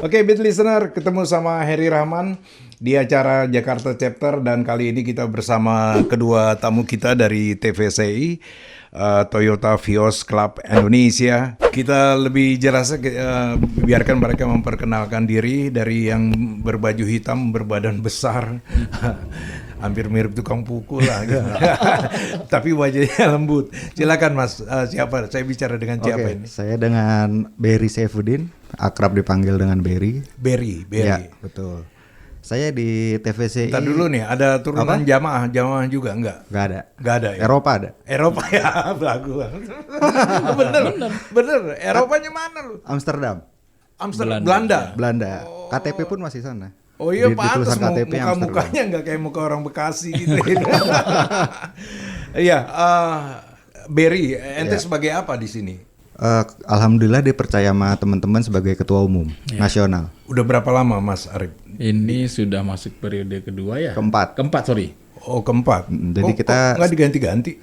Oke, Beat Listener, ketemu sama Heri Rahman di acara Jakarta Chapter dan kali ini kita bersama kedua tamu kita dari TVCI, Toyota Vios Club Indonesia. Kita lebih jelas biarkan mereka memperkenalkan diri dari yang berbaju hitam, berbadan besar. Hampir mirip tukang pukul lah, tapi wajahnya lembut. Silakan Mas, siapa? Saya bicara dengan siapa ini? Saya dengan Berry Saifuddin, akrab dipanggil dengan Berry. Berry. Ya, betul. Saya di TVCI. Ntar dulu nih, ada turunan jamaah juga enggak? Nggak ada ya? Eropa ada. Eropa ya, belagu. bener. Eropanya mana lu? Amsterdam. Belanda. KTP pun masih sana. Oh iya, Di pantas tulisan KTP muka-mukanya nggak kayak muka orang Bekasi gitu. Iya, Berry, ente sebagai apa di sini? Alhamdulillah dipercaya sama teman-teman sebagai ketua umum nasional. Udah berapa lama Mas Arif? Ini sudah masuk periode kedua ya? Keempat. Sorry. Oh, keempat. Jadi kita nggak diganti-ganti.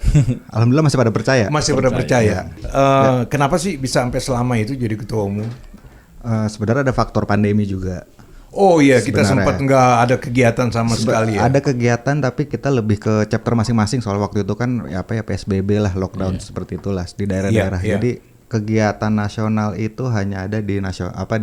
Alhamdulillah masih pada percaya. Masih pada percaya. Kenapa sih bisa sampai selama itu jadi ketua umum? Sebenarnya ada faktor pandemi juga. Oh iya, kita sempat nggak ada kegiatan sama sekali ya? Ada kegiatan tapi kita lebih ke chapter masing-masing soal waktu itu kan PSBB lah, lockdown seperti itulah di daerah-daerah. Jadi kegiatan nasional itu hanya ada di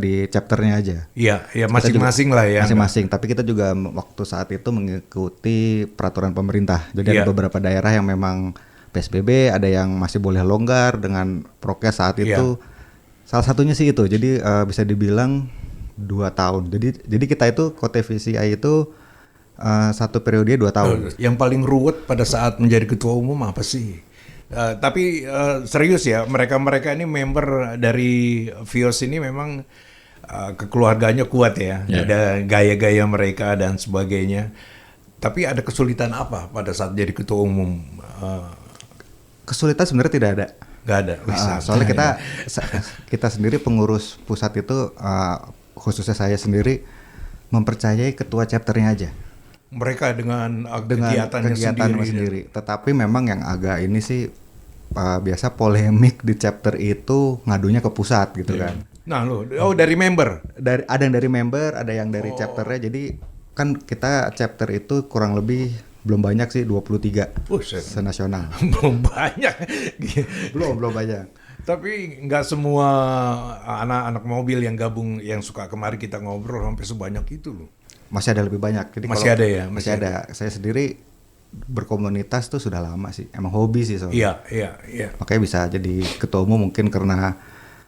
di chapternya aja. Iya, masing-masing lah ya. Masing-masing, tapi kita juga waktu saat itu mengikuti peraturan pemerintah. Jadi ada beberapa daerah yang memang PSBB, ada yang masih boleh longgar dengan prokes saat itu. Salah satunya sih itu. Jadi bisa dibilang 2 tahun. Jadi kita itu TVCI itu satu periode 2 tahun. Yang paling ruwet pada saat menjadi ketua umum apa sih? Tapi serius ya, mereka ini member dari Vios ini memang kekeluarganya kuat ya. Ada gaya-gaya mereka dan sebagainya. Tapi ada kesulitan apa pada saat jadi ketua umum? Kesulitan sebenarnya tidak ada. Nggak ada. Soalnya kita sendiri pengurus pusat itu khususnya saya sendiri mempercayai ketua chapternya aja. Mereka dengan kegiatannya sendiri. Tetapi memang yang agak ini sih biasa polemik di chapter itu ngadunya ke pusat gitu kan. Nah dari member? Ada yang dari member, ada yang dari chapternya. Jadi kan kita chapter itu kurang lebih belum banyak sih 23 senasional. Belum banyak. belum banyak. Tapi nggak semua anak-anak mobil yang gabung yang suka kemari kita ngobrol sampai sebanyak itu loh. Masih ada lebih banyak. Jadi masih ada ya? Masih ada. Saya sendiri berkomunitas tuh sudah lama sih. Emang hobi sih soalnya. Iya. Makanya bisa jadi ketua umum mungkin karena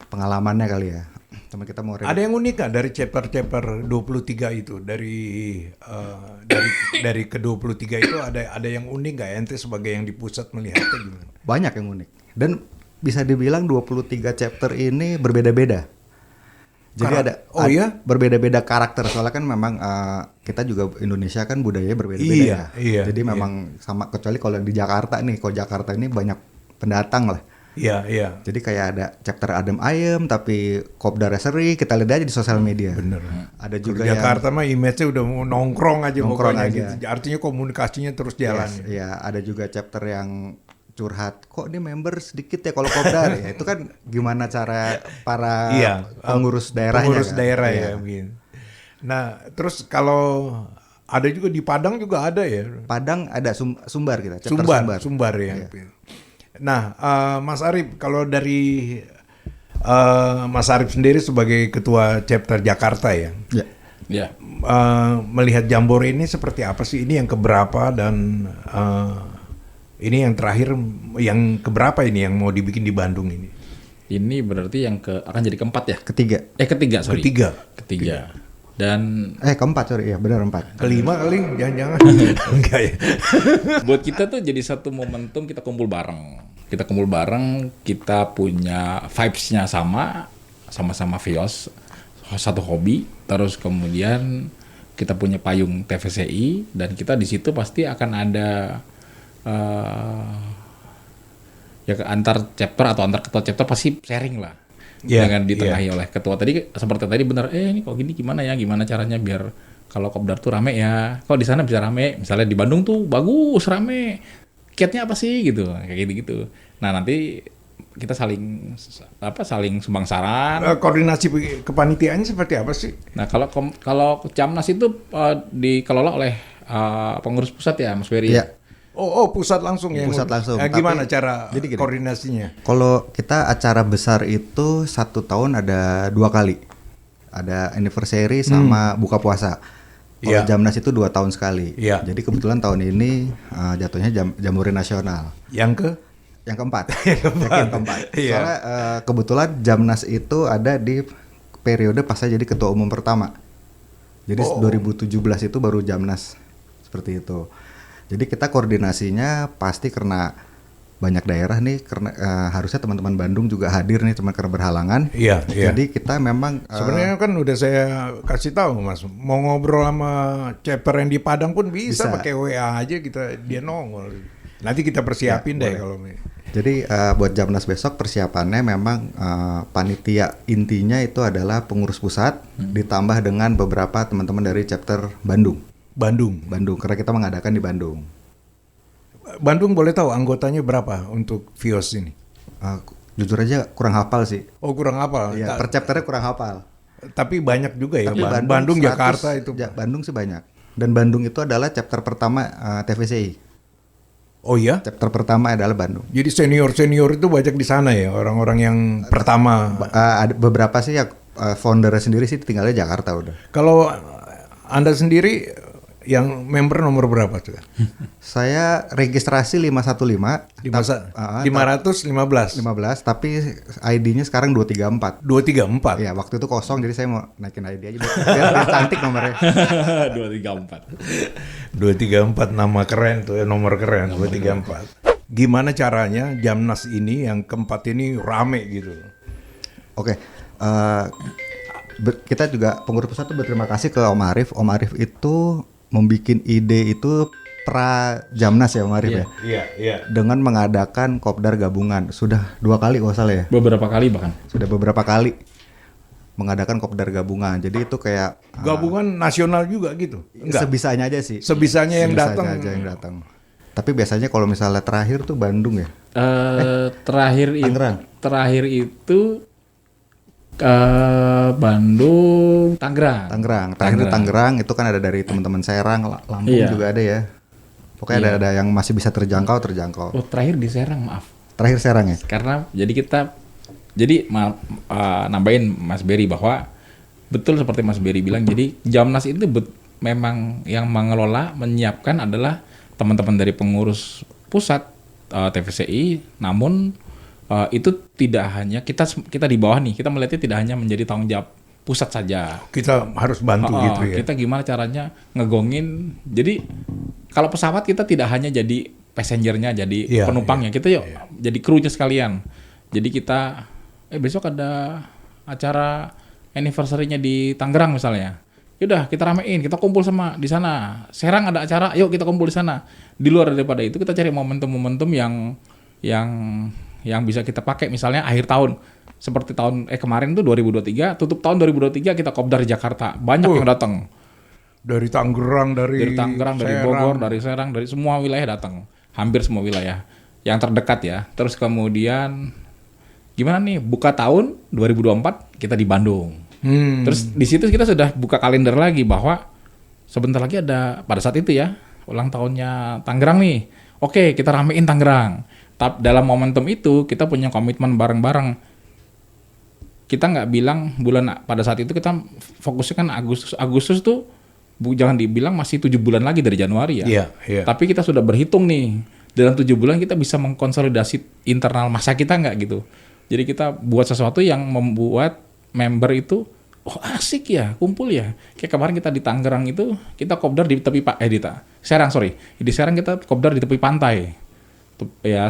pengalamannya kali ya. Teman kita mau ada yang unik kan dari chapter 23 itu? Dari ke-23 itu ada yang unik nggak? Ente sebagai yang di pusat melihatnya gimana? Banyak yang unik. Dan bisa dibilang 23 chapter ini berbeda-beda. Jadi berbeda-beda karakter. Soalnya kan memang kita juga Indonesia kan budayanya berbeda-beda. Iya. Jadi memang sama, kecuali kalau di Jakarta nih. Kalau Jakarta ini banyak pendatang lah. Iya. Jadi kayak ada chapter adem ayem tapi kopdarnya seri. Kita lihat aja di sosial media. Bener. Ada juga Jakarta mah image-nya udah nongkrong aja. Gitu. Artinya komunikasinya terus jalan. Iya. Ada juga chapter yang curhat, kok ini member sedikit ya kalau kopdar ya. Itu kan gimana cara para pengurus daerahnya. Pengurus daerah ya. Begini. Nah, terus kalau ada juga di Padang juga ada ya. Padang ada Sumbar kita. Sumbar ya. Nah, Mas Arif, kalau dari Mas Arif sendiri sebagai ketua chapter Jakarta ya. Ya. Melihat Jambore ini seperti apa sih? Ini yang keberapa dan ini yang terakhir, yang keberapa ini yang mau dibikin di Bandung ini? Ini berarti yang akan jadi keempat ya? Ketiga. Ketiga. Dan keempat, sorry. Ya, benar 4. Kelima kali, jangan-jangan. Enggak ya. Buat kita tuh jadi satu momentum kita kumpul bareng. Kita punya vibes-nya sama-sama Vios, satu hobi. Terus kemudian kita punya payung TVCI dan kita di situ pasti akan ada antar chapter atau antar ketua chapter pasti sharing lah dengan ditengahi oleh ketua tadi seperti tadi benar ini kok gini gimana caranya biar kalau kopdar tuh rame ya, kok di sana bisa rame, misalnya di Bandung tuh bagus rame, kiatnya apa sih gitu kayak gitu. Nah nanti kita saling sumbang saran. Koordinasi kepanitiaannya seperti apa sih? Nah, kalau Jamnas itu dikelola oleh pengurus pusat ya, Mas Ferry. Iya. Oh, pusat langsung ya. Pusat langsung. Gimana Tapi, cara jadi gini, koordinasinya? Kalau kita acara besar itu 1 tahun ada 2 kali. Ada anniversary sama buka puasa. Kalau Iya. Jamnas itu 2 tahun sekali. Iya. Jadi kebetulan tahun ini jatuhnya Jamboree Nasional. Yang Yang keempat. Iya. Soalnya kebetulan Jamnas itu ada di periode pas saya jadi ketua umum pertama. Jadi 2017 itu baru Jamnas seperti itu. Jadi kita koordinasinya pasti karena banyak daerah nih, karena harusnya teman-teman Bandung juga hadir nih, cuma karena berhalangan. Iya. Jadi kita memang Sebenarnya kan udah saya kasih tahu Mas, mau ngobrol sama chapter yang di Padang pun bisa. Pakai WA aja dia nongol. Nanti kita persiapin deh kalau Jadi buat Jamnas besok persiapannya memang panitia intinya itu adalah pengurus pusat ditambah dengan beberapa teman-teman dari chapter Bandung karena kita mengadakan di Bandung. Bandung boleh tahu anggotanya berapa untuk Vios ini? Jujur aja kurang hafal sih. Oh, kurang hafal. Iya, per chapternya kurang hafal. Tapi banyak juga ya. Tapi Bandung 100, Jakarta itu. Bandung sih banyak. Dan Bandung itu adalah chapter pertama TVCI. Oh iya? Chapter pertama adalah Bandung. Jadi senior itu banyak di sana ya, orang-orang yang pertama. Ada beberapa sih ya foundernya sendiri sih tinggalnya Jakarta udah. Kalau Anda sendiri yang member nomor berapa tuh? Saya registrasi 515. 515. Tapi ID-nya sekarang 234. 234. Iya, waktu itu kosong jadi saya mau naikin ID aja biar cantik nomornya. 234. 234 nama keren tuh ya, nomor keren 234. Gimana caranya Jamnas ini yang keempat ini rame gitu? Oke. Kita juga pengurus pusat tuh berterima kasih ke Om Arif. Om Arif itu membikin ide itu pra Jamnas ya Om Arif ya. Iya. Dengan mengadakan kopdar gabungan. Sudah 2 kali kalau salah ya. Beberapa kali bahkan. Sudah beberapa kali mengadakan kopdar gabungan. Jadi itu kayak Gabungan nasional juga gitu? Enggak. sebisanya aja sih. Sebisanya yang Sebisanya datang. aja yang datang. Tapi biasanya kalau misalnya terakhir tuh Bandung ya. Terakhir itu Bandung, Tangerang. Terakhir di Tangerang itu kan ada dari teman-teman Serang, Lampung Iya. juga ada ya. Pokoknya ada yang masih bisa terjangkau. Oh, terakhir di Serang, maaf. Terakhir Serang ya. Karena nambahin Mas Berry bahwa betul seperti Mas Berry bilang. Jadi Jamnas itu memang yang mengelola, menyiapkan adalah teman-teman dari pengurus pusat TVCI. Namun itu tidak hanya kita di bawah nih, kita melihatnya tidak hanya menjadi tanggung jawab pusat saja. Kita harus bantu gitu ya. Kita gimana caranya ngegongin. Jadi kalau pesawat kita tidak hanya jadi passengernya, jadi penumpangnya, kita jadi krunya sekalian. Jadi kita besok ada acara anniversary-nya di Tangerang misalnya. Yaudah kita ramein, kita kumpul sama di sana. Serang ada acara, yuk kita kumpul di sana. Di luar daripada itu kita cari momentum-momentum yang bisa kita pakai, misalnya akhir tahun seperti tahun kemarin tuh 2023, tutup tahun 2023 kita kopdar di Jakarta, banyak yang datang dari Tangerang, dari Bogor, dari Serang, dari semua wilayah datang, hampir semua wilayah yang terdekat ya. Terus kemudian gimana nih buka tahun 2024 kita di Bandung. Terus di situ kita sudah buka kalender lagi bahwa sebentar lagi ada pada saat itu ya ulang tahunnya Tangerang nih. Oke, kita ramein Tangerang. Tapi dalam momentum itu kita punya komitmen bareng-bareng. Kita nggak bilang pada saat itu kita fokusnya kan Agustus tuh jangan dibilang masih 7 bulan lagi dari Januari ya. Iya. Tapi kita sudah berhitung nih dalam 7 bulan kita bisa mengkonsolidasi internal masa kita nggak gitu. Jadi kita buat sesuatu yang membuat member itu asik ya, kumpul ya. Kayak kemarin kita di Tangerang itu kita kopdar di tepi Serang di Serang kita kopdar di tepi pantai. Ya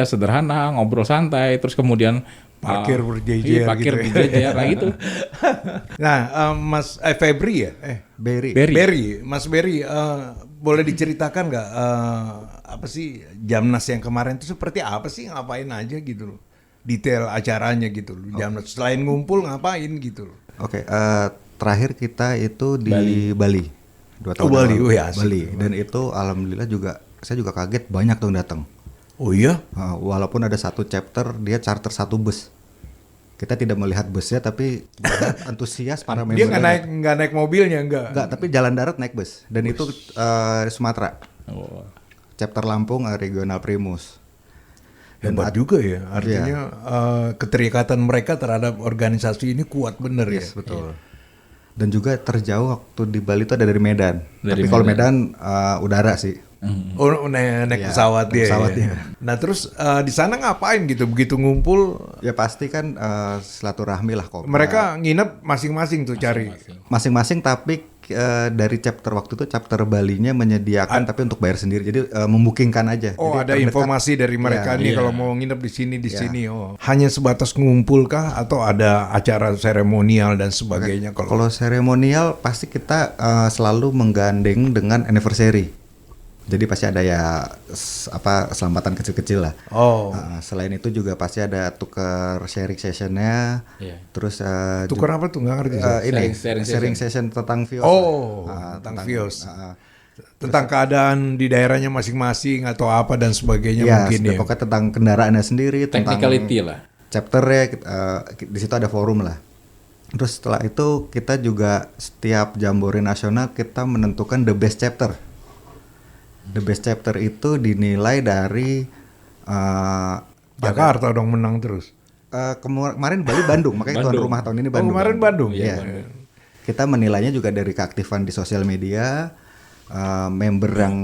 sederhana, ngobrol santai, terus kemudian parkir berjejer nah gitu. Nah, Mas Febri ya? Berry. Mas Berry, boleh diceritakan nggak apa sih Jamnas yang kemarin itu seperti apa sih, ngapain aja gitu loh? Detail acaranya gitu loh. Jamnas selain ngumpul ngapain gitu loh. Oke, terakhir kita itu di Bali. 2 tahun Bali. Bali. Dan itu alhamdulillah juga saya juga kaget banyak tuh yang datang. Oh iya? Walaupun ada satu chapter dia charter satu bus. Kita tidak melihat busnya tapi melihat antusias para member. Dia nggak naik mobilnya Enggak, tapi jalan darat naik bus dan itu Sumatera. Oh. Chapter Lampung regional Primus. Hebat juga ya. Artinya keterikatan mereka terhadap organisasi ini kuat bener ya. Yes, betul. Dan juga terjauh waktu di Bali itu ada dari Medan. Dari Tapi kalau Medan udara sih. Oh, naik pesawat dia. pesawatnya. Ya. Nah terus di sana ngapain gitu? Begitu ngumpul, Ya pasti kan silaturahmi lah kok. mereka nginep masing-masing tuh cari. Masing-masing tapi dari chapter waktu itu chapter Balinya menyediakan tapi untuk bayar sendiri. Jadi membookingkan aja. Oh, Jadi ada terdekat. informasi dari mereka nih kalau mau nginep di sini. Oh, hanya sebatas ngumpul kah atau ada acara seremonial dan sebagainya? Kalau seremonial pasti kita selalu menggandeng dengan anniversary. Jadi pasti ada ya selamatan kecil-kecil lah. Oh, Selain itu juga pasti ada tukar sharing sessionnya. Iya. Terus tukar apa tuh nggak ngerti saya. ini Sharing sharing session tentang VIOS. Oh, tentang VIOS. Tentang keadaan di daerahnya masing-masing atau apa dan sebagainya Ya, mungkin ya. pokoknya tentang kendaraannya sendiri, Technicality lah. chapternya di situ ada forum lah. Terus setelah itu kita juga setiap Jambore nasional kita menentukan the best chapter. The best chapter itu dinilai dari Jakarta dong menang terus. kemarin Bali Bandung, makanya tuan Bandung. rumah tahun ini Oh, Bandung. kemarin Bandung. Iya. Kita menilainya juga dari keaktifan di sosial media, member yang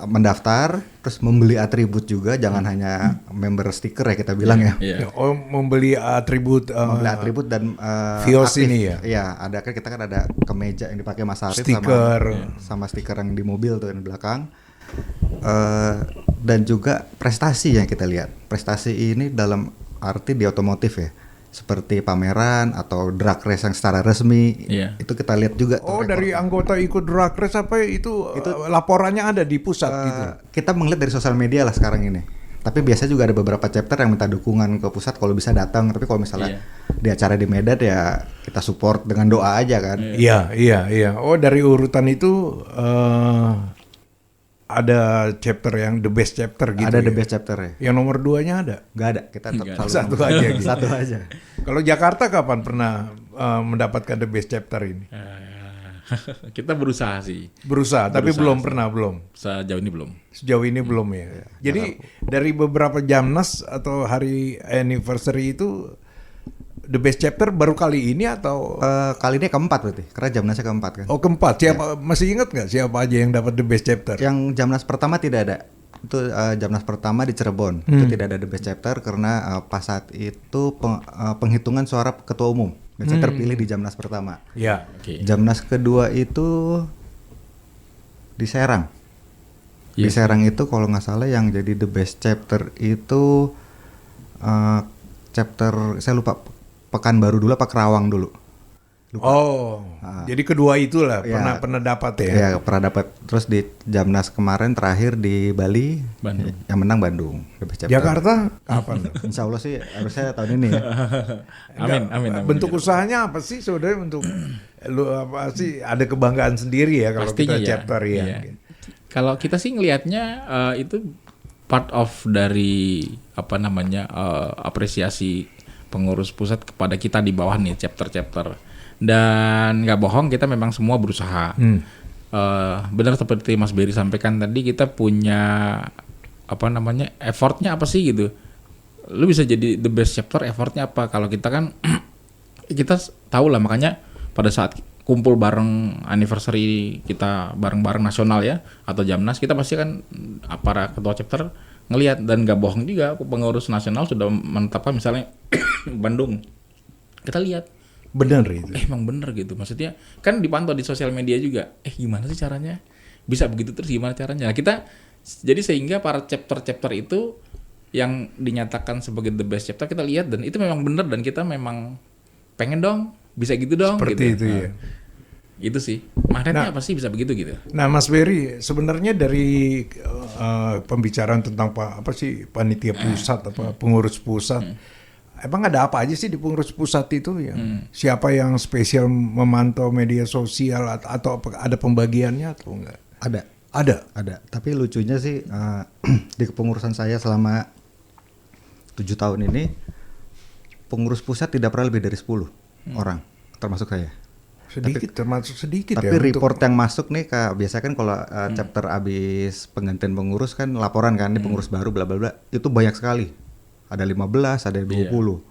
mendaftar, terus membeli atribut juga, jangan hanya member stiker ya kita bilang ya. Iya. Oh, membeli atribut Membeli atribut dan VIOS aktif. ini ya? Iya, ada kan kita kan ada kemeja yang dipakai Mas Arif Stiker. sama stiker yang di mobil tuh yang di belakang. Dan juga prestasi yang kita lihat. Prestasi ini dalam arti di otomotif ya. Seperti pameran atau drag race yang secara resmi. Iya. Itu kita lihat juga tuh Oh, rekor. dari anggota ikut drag race apa itu laporannya ada di pusat gitu. Kita melihat dari sosial media lah sekarang ini. Tapi biasanya juga ada beberapa chapter yang minta dukungan ke pusat kalau bisa datang. Tapi kalau misalnya di acara di Medan ya kita support dengan doa aja kan. Iya. Oh, dari urutan itu ada chapter yang the best chapter gitu. Ada ya? the best chapter ya. Yang nomor 2-nya ada. Gak ada, kita tetap Nggak selalu Satu aja gitu. Satu aja. Kalau Jakarta kapan pernah mendapatkan the best chapter ini? Kita berusaha sih. Berusaha, tapi belum pernah. Sejauh ini belum. Sejauh ini belum ya. Jadi dari beberapa Jamnas atau hari anniversary itu the best chapter baru kali ini atau Kali ini keempat berarti, karena Jamnasnya keempat kan. oh keempat? Siapa masih ingat nggak siapa aja yang dapat the best chapter? Yang Jamnas pertama tidak ada. Itu Jamnas pertama di Cirebon. Itu tidak ada the best chapter karena pas saat itu penghitungan suara ketua umum. Dan saya terpilih di Jamnas pertama. Ya. Oke. Jamnas kedua itu di Serang. Di Yes. Serang itu kalau nggak salah yang jadi the best chapter itu chapter saya lupa Pekanbaru dulu apa Kerawang dulu. Oh, jadi kedua itulah Ya. pernah dapat ya. Ya pernah dapat. Terus di Jamnas kemarin terakhir di Bali, Bandung. yang menang Bandung. The best chapter. Jakarta kapan? Insya Allah sih harusnya tahun ini ya. Amin. Bentuk usahanya apa sih saudara untuk lu apa sih ada kebanggaan sendiri ya kalau Pastinya kita ya. chapter ya. Iya. Kalau kita sih ngelihatnya itu part of dari apresiasi pengurus pusat kepada kita di bawah nih chapter-chapter. Dan nggak bohong kita memang semua berusaha. Benar seperti Mas Berry sampaikan tadi, kita punya effortnya apa sih gitu. Lu bisa jadi the best chapter, effortnya apa? Kalau kita kan kita tahu lah, makanya pada saat kumpul bareng anniversary kita bareng-bareng nasional ya atau Jamnas, kita pasti kan para ketua chapter ngelihat. Dan nggak bohong juga, pengurus nasional sudah menetapkan misalnya Bandung, kita lihat Benar itu. emang bener gitu, maksudnya kan dipantau di sosial media juga, gimana sih caranya bisa begitu, terus gimana caranya. Nah, kita jadi sehingga para chapter itu yang dinyatakan sebagai the best chapter kita lihat, dan itu memang bener, dan kita memang pengen dong bisa gitu dong. Seperti gitu. itu ya. Itu sih magnetnya apa sih bisa begitu gitu. Nah, Mas Berry, sebenarnya dari pembicaraan tentang panitia pusat apa pengurus pusat, emang ada apa aja sih di pengurus pusat itu ya? Siapa yang spesial memantau media sosial atau ada pembagiannya atau enggak? Ada. Ada. Tapi lucunya sih di kepengurusan saya selama 7 tahun ini, pengurus pusat tidak pernah lebih dari 10 orang, termasuk saya. Termasuk sedikit Tapi ya. report yang masuk nih, biasanya kan kalau chapter abis penggantian pengurus kan laporan kan, ini pengurus baru bla bla bla, itu banyak sekali. Ada 15, ada 20.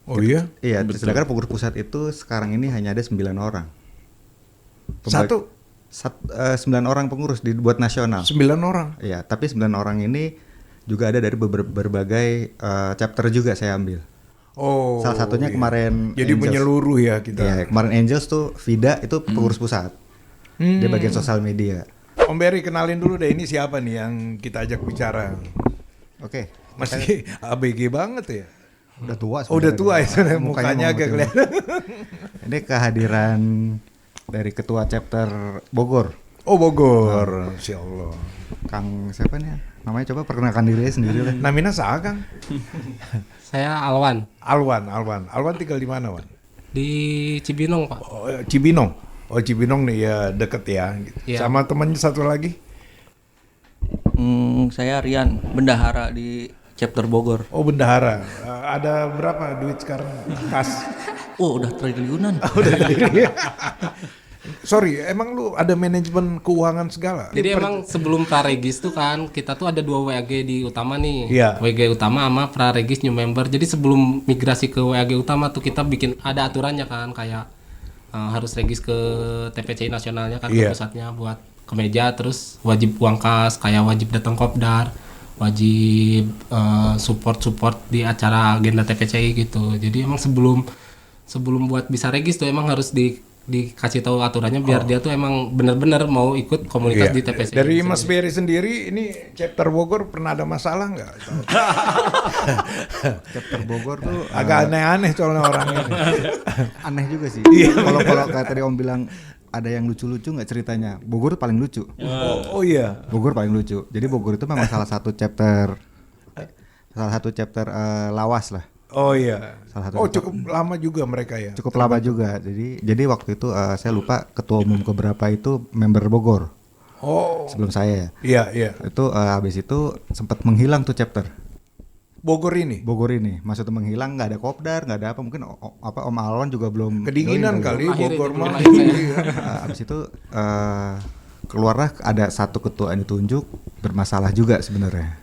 Oh iya? Iya, sedangkan pengurus pusat itu sekarang ini hanya ada 9 orang. 9 orang pengurus buat nasional. 9 orang. Iya, tapi 9 orang ini juga ada dari berbagai chapter juga saya ambil. Oh. Salah satunya kemarin Jadi Angels. menyeluruh ya kita. Iya, kemarin Angels tuh Vida itu pengurus pusat. Dia bagian sosial media. Om Berry kenalin dulu deh, ini siapa nih yang kita ajak bicara? Oke. Masih ABG banget ya. Udah tua Oh, udah tua ya, sebenarnya. mukanya agak memang kelihatan. Ini kehadiran dari ketua chapter Bogor, Oh, Bogor. Insya Allah. Kang siapa nih? Namanya coba perkenalkan diri sendiri lah. Namina sah Kang? Saya Alwan Alwan tinggal di mana, Wan? di Cibinong, Pak. Oh, Cibinong. Oh, Cibinong nih ya, deket ya. Iya. Sama temannya satu lagi. Saya Rian, bendahara di chapter Bogor. Oh, bendahara. Ada berapa duit sekarang? Kas. Oh, udah triliunan. Sorry, emang lu ada manajemen keuangan segala? Jadi emang sebelum praregis tuh kan kita tuh ada 2 WAG di utama nih. Iya. WAG utama sama praregis new member. Jadi sebelum migrasi ke WAG utama tuh kita bikin ada aturannya kan, kayak harus regis ke TPCI nasionalnya kan, Iya. ke pusatnya buat kemeja, terus wajib uang kas, kayak wajib datang kopdar, wajib support di acara agenda TPCI gitu. Jadi emang sebelum buat bisa regis tuh emang harus dikasih tahu aturannya biar dia tuh emang benar-benar mau ikut komunitas Iya. di TPCI. Dari Mas Berry sendiri, ini chapter Bogor pernah ada masalah nggak? Chapter Bogor tuh Agak aneh-aneh soalnya orangnya. aneh juga sih. Iya. Kalau kayak tadi Om bilang ada yang lucu-lucu nggak ceritanya? Bogor tuh paling lucu. Oh iya. Bogor paling lucu. Jadi Bogor itu memang salah satu chapter lawas lah. Oh iya. Salah satu Oh, cukup lama juga mereka ya. Cukup lama juga. Jadi waktu itu saya lupa ketua umum keberapa itu member Bogor Oh. sebelum saya ya. Iya, iya. Itu habis itu sempat menghilang tuh chapter Bogor ini. Bogor ini. Maksudnya menghilang, nggak ada kopdar, nggak ada apa, mungkin Om Alwan juga belum Kedinginan join kali Akhirnya Bogor itu mah. lahir saya. Habis itu keluarlah ada satu ketua yang ditunjuk bermasalah juga sebenarnya.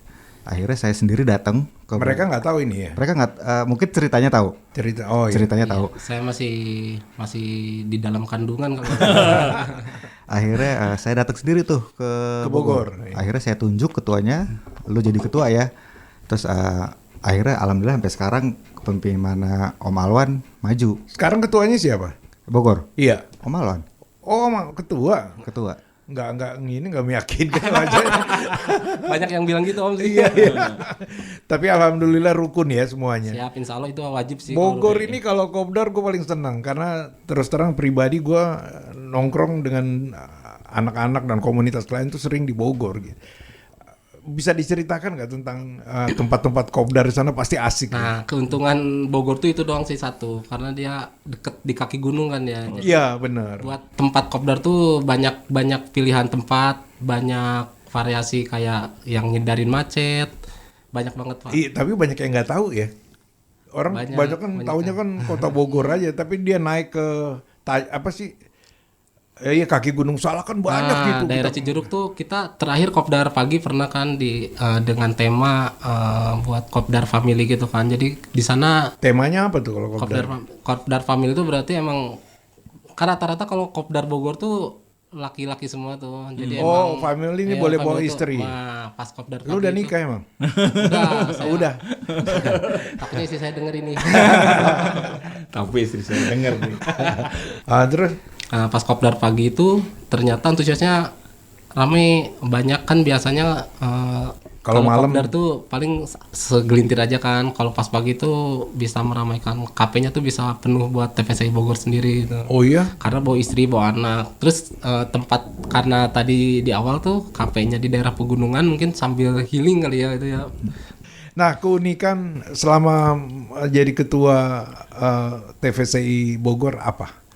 Akhirnya saya sendiri datang ke Mereka nggak tahu ini ya. mereka nggak mungkin ceritanya tahu. Cerita. Oh iya. Ceritanya tahu. Saya masih di dalam kandungan kalau Akhirnya saya datang sendiri tuh ke Bogor. Akhirnya saya tunjuk ketuanya, lu jadi ketua ya. Terus akhirnya alhamdulillah sampai sekarang kepemimpinan Om Alwan maju. Sekarang ketuanya siapa? Bogor. Iya. Om Alwan Oh, ketua. ketua. Nggak meyakinkan aja. banyak yang bilang gitu Om sih. Iya, iya. Tapi alhamdulillah rukun ya semuanya. Siap, insya Allah itu wajib sih. kalau Bogor kayak ini kalau kopdar gue paling senang karena terus terang pribadi gue nongkrong dengan anak-anak dan komunitas lain tuh sering di Bogor gitu. Bisa diceritakan nggak tentang tempat-tempat kopdar di sana? Pasti asik. Nah, keuntungan Bogor tuh itu doang sih satu, karena dia deket di kaki gunung kan ya. Jadi Iya benar. buat tempat kopdar tuh banyak pilihan tempat, banyak variasi kayak yang ngindarin macet, banyak banget Pak. Iya, tapi banyak yang nggak tahu ya. Orang banyak kan taunya kan kota Bogor aja, tapi dia naik ke apa sih? Iya kaki Gunung Salak kan banyak gitu. Daerah Cijeruk tuh kita terakhir kopdar pagi pernah kan dengan tema buat kopdar family gitu kan. Jadi di sana Temanya apa tuh kalau kopdar? kopdar family itu berarti emang kan rata-rata kalau kopdar Bogor tuh laki-laki semua tuh. Jadi emang family ini iya, boleh family bawa tuh, istri. Nah, pas kopdar Lu udah nikah emang? Udah, Udah. takutnya istri saya denger ini. Tapi istri saya denger nih. Terus Nah, pas kopdar pagi itu ternyata antusiasnya rame, banyak kan biasanya Kalau malam kopdar tuh paling segelintir aja kan. Kalau pas pagi tuh bisa meramaikan, KP-nya tuh bisa penuh buat TPCI Bogor sendiri gitu. oh iya. Karena bawa istri, bawa anak. Terus tempat karena tadi di awal tuh KP-nya di daerah pegunungan, mungkin sambil healing kali ya itu ya. Nah, keunikan selama jadi ketua TVCI Bogor apa?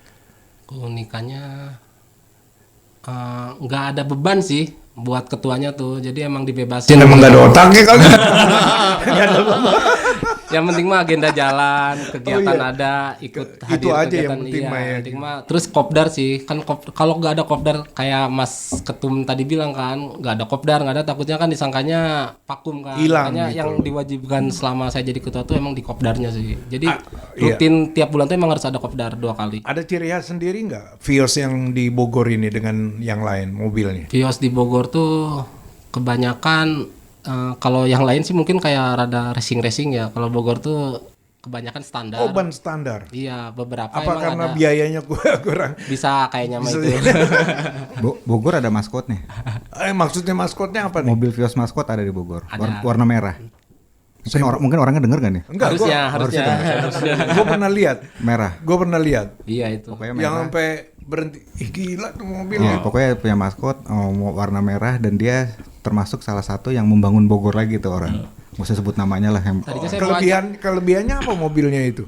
Keunikannya nggak ada beban sih. buat ketuanya tuh. Jadi emang dibebasin. Emang nggak ada otaknya kali. Nggak ada Yang penting mah agenda jalan, kegiatan iya. ada, ikut Itu hadir aja kegiatan, yang penting iya, mah ya. yang penting mah. Terus kopdar sih, kan kalau nggak ada kopdar kayak Mas Ketum tadi bilang kan, nggak ada kopdar, nggak ada, takutnya kan disangkanya vakum kan. Hilang Makanya gitu. yang diwajibkan selama saya jadi ketua tuh emang di kopdarnya sih. Jadi iya. rutin tiap bulan tuh emang harus ada kopdar 2 kali. Ada ciri khas sendiri nggak Vios yang di Bogor ini dengan yang lain mobilnya? Vios di Bogor tuh kebanyakan kalau yang lain sih mungkin kayak rada racing ya. Kalau Bogor tuh kebanyakan standar. Oh, ban standar. Iya, beberapa Apa emang karena ada. biayanya kurang? Bisa kayaknya mah itu. Bogor ada maskotnya. Maksudnya maskotnya apa nih? Mobil Vios maskot ada di Bogor. Ada. Warna merah. Mungkin orangnya denger gak nih? Enggak, harusnya. gue pernah lihat. Merah. Gue pernah lihat. Iya itu. Pokoknya Yang merah. sampai berhenti. Ih, gila tuh mobil. Ya, pokoknya punya maskot warna merah dan dia termasuk salah satu yang membangun Bogor lagi tuh orang. Nggak usah sebut namanya lah. Tadinya saya mau ajak- Kelebihannya apa mobilnya itu?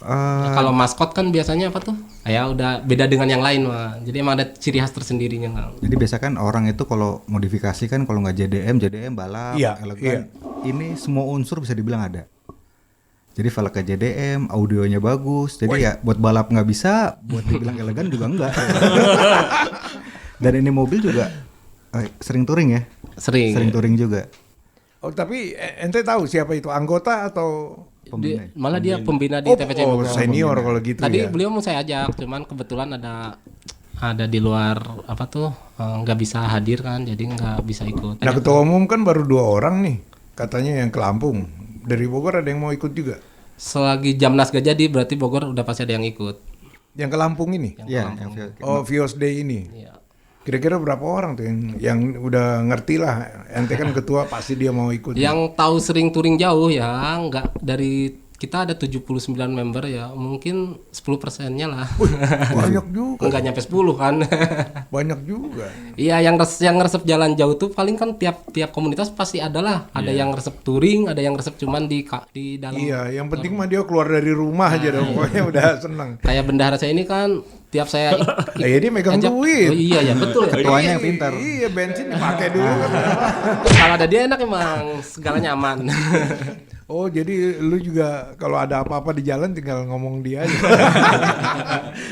kalau maskot kan biasanya apa tuh? Ya udah beda dengan yang lain mah. Jadi emang ada ciri khas tersendirinya kan. Jadi biasa kan orang itu kalau modifikasi kan kalau nggak JDM balap, Iya, elegan. Ini semua unsur bisa dibilang ada. Jadi velgnya JDM, audionya bagus. Jadi ya buat balap nggak bisa, buat dibilang elegan juga enggak. Dan ini mobil juga sering touring ya. Sering touring juga. Oh, tapi ente tahu siapa itu? Anggota atau? Malah dia pembina di TPC Oh, Bogor. senior kalau gitu Tadi ya. beliau mau saya ajak, cuman kebetulan ada di luar apa tuh nggak bisa hadir kan, jadi nggak bisa ikut. Nah, ketua umum kan baru 2 orang nih. Katanya yang ke Lampung. Dari Bogor ada yang mau ikut juga. Selagi Jamnas gak jadi berarti Bogor udah pasti ada yang ikut. Yang ke Lampung ini? Iya, Oh, Vios Day ini. Iya. Kira-kira berapa orang tuh yang udah ngerti lah. Ente kan ketua pasti dia mau ikut. Yang tahu sering touring jauh ya, nggak dari kita ada 79 member ya, mungkin 10%-nya lah. Banyak juga. Enggak nyampe 10 kan. Banyak juga. Iya, yang resep jalan jauh tuh paling kan tiap komunitas pasti ada lah. Ada yang resep touring, ada yang resep cuman di dalam. Iya, yang penting mah dia keluar dari rumah aja dong. Pokoknya udah seneng. Kayak bendahara saya ini kan tiap saya Lah ya dia megang duit. Oh iya ya, betul ya. Ketuanya yang pintar. Iya, bensin dipakai dulu kan. Kalau ada dia enak emang, segalanya aman. Oh, jadi lu juga kalau ada apa-apa di jalan tinggal ngomong dia aja.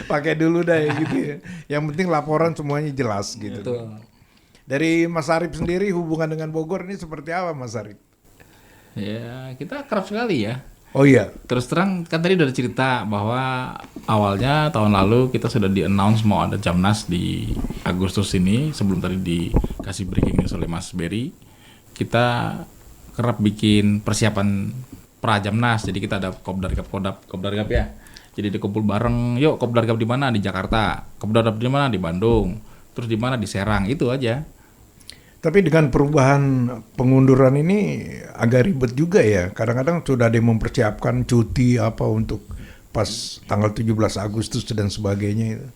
Pakai dulu dah ya gitu ya. Yang penting laporan semuanya jelas gitu. Betul. Dari Mas Arif sendiri hubungan dengan Bogor ini seperti apa Mas Arif? Ya, kita kerap sekali ya. Oh iya. Terus terang kan tadi udah cerita bahwa awalnya tahun lalu kita sudah di-announce mau ada Jamnas di Agustus ini, sebelum tadi dikasih breaking news oleh Mas Berry. Kita kerap bikin persiapan Prajamnas. Jadi kita ada Kopdargap ya. Jadi dikumpul bareng, yuk Kopdargap di mana? Di Jakarta. Kopdargap di mana? Di Bandung. Terus di mana? Di Serang. Itu aja. Tapi dengan perubahan pengunduran ini agak ribet juga ya. Kadang-kadang sudah ada yang mempersiapkan cuti apa untuk pas tanggal 17 Agustus dan sebagainya itu.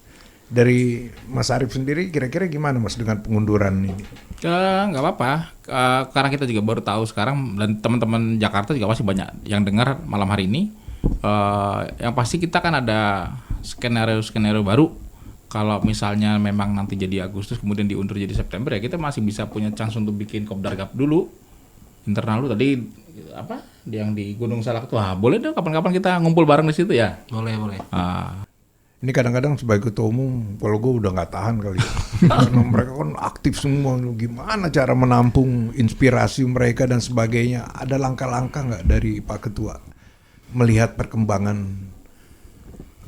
Dari Mas Arif sendiri kira-kira gimana Mas dengan pengunduran ini? Nggak apa-apa, karena kita juga baru tahu sekarang dan teman-teman Jakarta juga masih banyak yang dengar malam hari ini. Yang pasti kita kan ada skenario baru. Kalau misalnya memang nanti jadi Agustus kemudian diundur jadi September ya kita masih bisa punya chance untuk bikin Kopdargap dulu internal lu tadi apa yang di Gunung Salak tuh boleh dong kapan-kapan kita ngumpul bareng di situ ya. Boleh. Ini kadang-kadang sebagai ketua umum, kalau gue udah nggak tahan kali. Karena mereka kan aktif semua. Gimana cara menampung inspirasi mereka dan sebagainya? Ada langkah-langkah nggak dari Pak Ketua melihat perkembangan?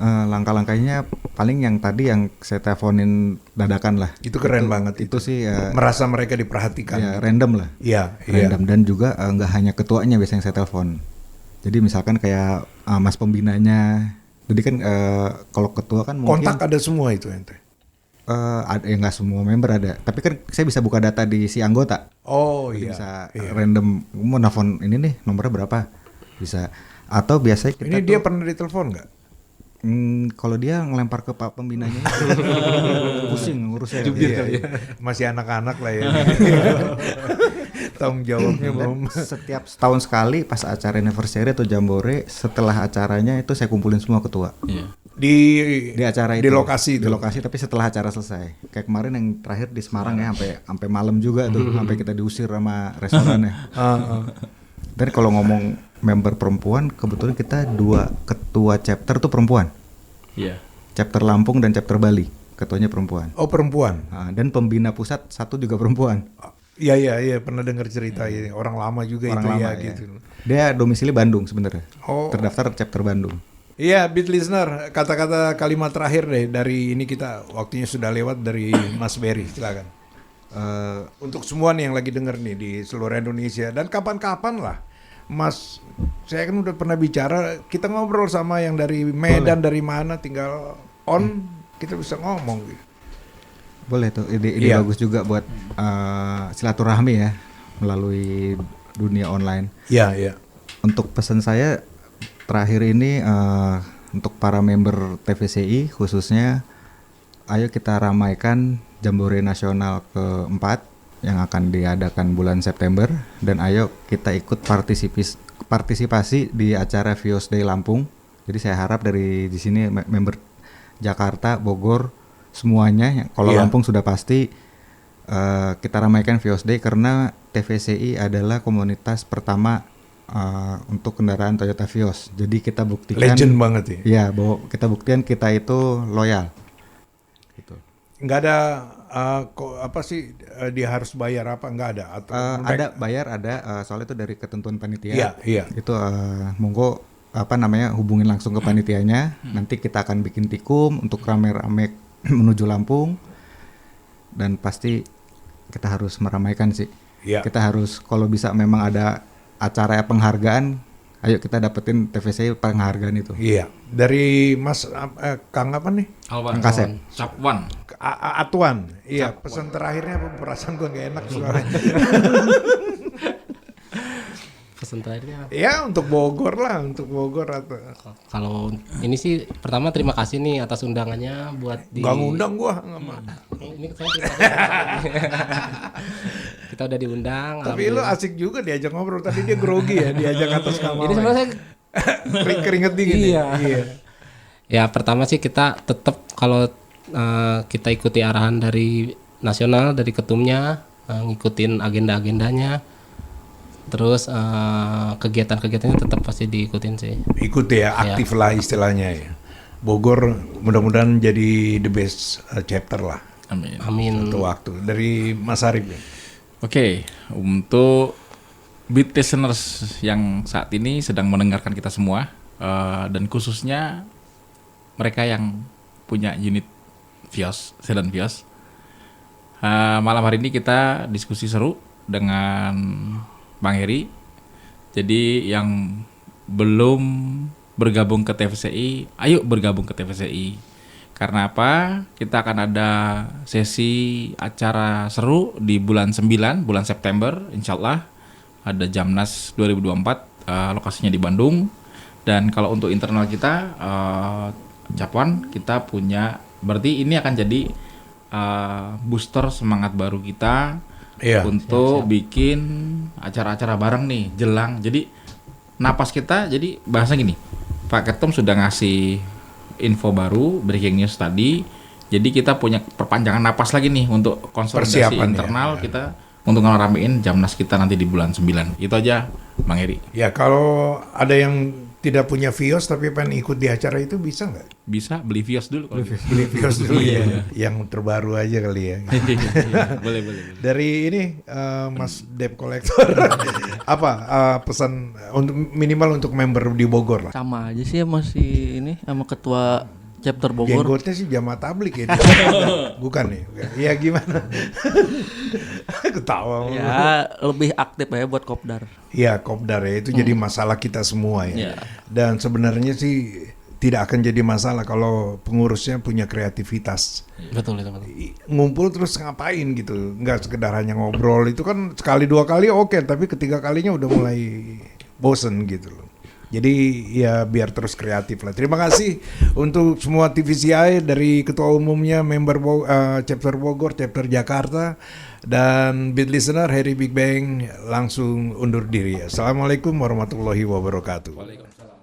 Langkah-langkahnya paling yang tadi yang saya teleponin dadakan lah. Itu keren banget. Itu sih Merasa mereka diperhatikan. ya random lah. Iya. Random dan juga nggak hanya ketuanya biasanya saya telepon. Jadi misalkan kayak mas pembinanya. Jadi kan kalau ketua kan mungkin Kontak ada semua itu ente. ada nggak semua member ada. Tapi kan saya bisa buka data di si anggota. Oh Jadi iya. bisa random mau nelfon ini nih nomornya berapa bisa. Atau biasanya kita Ini dia pernah ditelepon nggak? kalau dia ngelempar ke pak pembinanya pusing ngurusnya. Iya. Masih anak-anak lah ya. Tanggung jawabnya belum. Setiap setahun sekali pas acara anniversary atau jambore setelah acaranya itu saya kumpulin semua ketua. Iya. di acara di itu. lokasi itu. Di lokasi, tapi setelah acara selesai. Kayak kemarin yang terakhir di Semarang ya, sampai malam juga tuh, sampai kita diusir sama restorannya. Dan kalau ngomong member perempuan, kebetulan kita 2 ketua chapter tuh perempuan. Iya. Chapter Lampung dan chapter Bali, ketuanya perempuan. Oh, perempuan. Dan pembina pusat 1 juga perempuan. Iya, pernah dengar cerita ya. Orang lama juga Orang itu lama, ya ya. gitu. Dia domisili Bandung sebenarnya. Oh. Terdaftar chapter Bandung. Iya, Beat Listener, kata-kata kalimat terakhir deh dari ini, kita waktunya sudah lewat, dari Mas Berry, silakan. Untuk semua nih yang lagi denger nih di seluruh Indonesia dan kapan-kapan lah, Mas, saya kan udah pernah bicara, kita ngobrol sama yang dari Medan, dari mana, tinggal on, kita bisa ngomong gitu. Boleh tuh, ide Iya. bagus juga buat silaturahmi ya melalui dunia online. Iya. Untuk pesan saya terakhir ini untuk para member TVCI khususnya, ayo kita ramaikan Jambore Nasional ke-4 yang akan diadakan bulan September, dan ayo kita ikut partisipasi di acara Vios Day Lampung. Jadi saya harap dari di sini member Jakarta, Bogor, semuanya. Kalau Lampung sudah pasti kita ramaikan Vios Day, karena TVCI adalah komunitas pertama untuk kendaraan Toyota Vios. Jadi kita buktikan Legend banget ya. Iya, bahwa kita buktikan kita itu loyal. Gitu. Nggak ada dia harus bayar apa, nggak ada atau Ada bayar, ada soalnya itu dari ketentuan panitia. Iya. Itu monggo hubungin langsung ke panitianya. Nanti kita akan bikin tikum untuk rame-rame menuju Lampung, dan pasti kita harus meramaikan sih. Iya. Kita harus, kalau bisa memang ada acara penghargaan, ayo kita dapetin TVCI penghargaan itu. Iya. Dari Mas Kang apa nih? Alwan. Kasep. Capwan. Atuan. Iya, pesan terakhirnya apa? Perasaan gua nggak enak suaranya. Pesan terakhirnya Ya, untuk Bogor atau kalau ini sih, pertama terima kasih nih atas undangannya buat nggak ngundang gua, nggak mau. Ini saya terima kasih. Kita udah diundang. Tapi lu asik juga diajak ngobrol. Tadi dia grogi ya, diajak atas kamar. Ini sebenarnya saya Keringet dingin. Iya. Iya. Ya pertama sih kita tetap, kalau kita ikuti arahan dari nasional, dari ketumnya, ngikutin agenda-agendanya, terus kegiatan-kegiatannya tetap pasti diikutin sih. Ikut ya, aktif lah istilahnya ya. Bogor mudah-mudahan jadi the best chapter lah Amin. Amin. suatu waktu. Dari Mas Arif ya. Oke, untuk Beat listeners yang saat ini sedang mendengarkan kita semua, dan khususnya mereka yang punya unit Vios, sedan Vios, malam hari ini kita diskusi seru dengan Bang Heri. Jadi yang belum bergabung ke TVCI, ayo bergabung ke TVCI. Karena apa? Kita akan ada sesi acara seru di bulan 9, bulan September, insyaallah. Ada Jamnas 2024, lokasinya di Bandung. Dan kalau untuk internal kita, Capwan, kita punya, berarti ini akan jadi booster semangat baru kita untuk bikin acara-acara bareng nih, jelang. Jadi napas kita, jadi bahasa gini, Pak Ketum sudah ngasih info baru, breaking news tadi. Jadi kita punya perpanjangan napas lagi nih untuk konsolidasi Persiapan internal kita, untuk ngeramein Jamnas kita nanti di bulan 9. Itu aja, Bang Heri. Ya, kalau ada yang tidak punya Vios tapi pengen ikut di acara itu bisa nggak? Bisa beli Vios dulu kalau gitu. Beli Vios dulu ya, yang terbaru aja kali ya. boleh. Dari ini Mas Debt Collector, apa pesan untuk minimal untuk member di Bogor lah? Sama aja sih masih ini sama ketua chapter Bogor. Jenggotnya sih jamaah tablik ya. Bukan nih. Ya gimana? Ketawa. Ya lebih aktif ya buat kopdar. Ya, kopdar ya, itu jadi masalah kita semua ya. Iya. Dan sebenarnya sih tidak akan jadi masalah kalau pengurusnya punya kreativitas. Betul itu. Ngumpul terus ngapain gitu, nggak sekedar hanya ngobrol. Itu kan sekali dua kali oke, tapi ketiga kalinya udah mulai bosen gitu loh. Jadi ya biar terus kreatif lah. Terima kasih untuk semua TVCI, dari ketua umumnya, member chapter Bogor, chapter Jakarta, dan Beat Listener. Heri Big Bang langsung undur diri. Assalamualaikum warahmatullahi wabarakatuh. Waalaikumsalam.